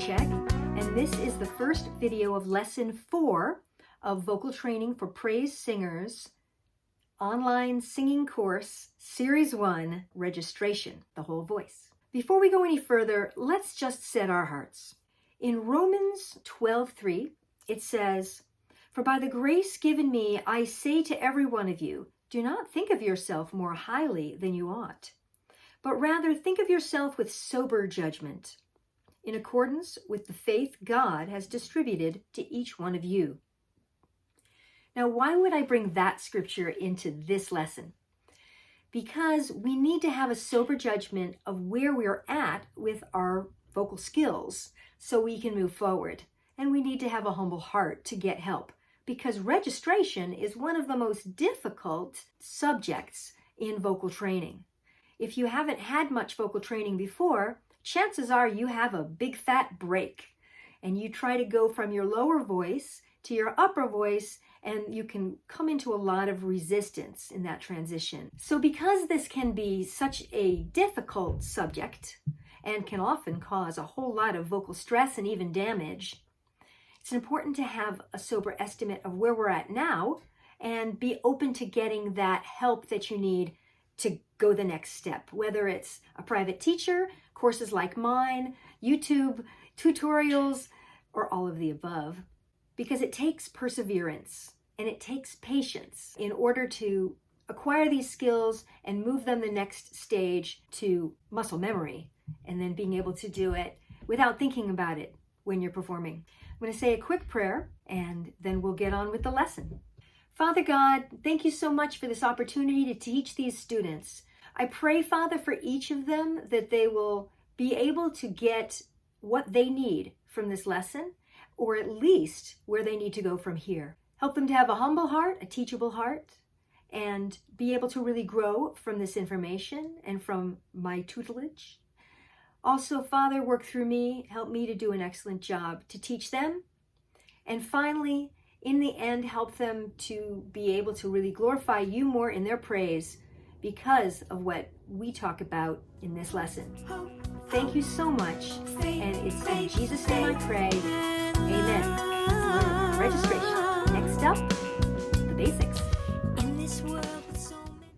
Kinscheck, and this is the first video of Lesson 4 of Vocal Training for Praise Singers Online Singing Course, Series 1, Registration, the Whole Voice. Before we go any further, let's just set our hearts. In Romans 12:3, it says, "For by the grace given me, I say to every one of you, do not think of yourself more highly than you ought, but rather think of yourself with sober judgment, in accordance with the faith God has distributed to each one of you." Now, why would I bring that scripture into this lesson? Because we need to have a sober judgment of where we're at with our vocal skills so we can move forward. And we need to have a humble heart to get help, because registration is one of the most difficult subjects in vocal training. If you haven't had much vocal training before, chances are you have a big fat break and you try to go from your lower voice to your upper voice, and you can come into a lot of resistance in that transition. So because this can be such a difficult subject and can often cause a whole lot of vocal stress and even damage, it's important to have a sober estimate of where we're at now and be open to getting that help that you need to go the next step, whether it's a private teacher, courses like mine, YouTube tutorials, or all of the above. Because it takes perseverance and it takes patience in order to acquire these skills and move them the next stage to muscle memory, and then being able to do it without thinking about it when you're performing. I'm going to say a quick prayer and then we'll get on with the lesson. Father God, thank you so much for this opportunity to teach these students. I pray, Father, for each of them that they will be able to get what they need from this lesson, or at least where they need to go from here. Help them to have a humble heart, a teachable heart, and be able to really grow from this information and from my tutelage. Also, Father, work through me, help me to do an excellent job to teach them. And finally, in the end, help them to be able to really glorify you more in their praise because of what we talk about in this lesson. Thank you so much, and it's in Jesus' name I pray. Amen. Registration. Next up, the basics.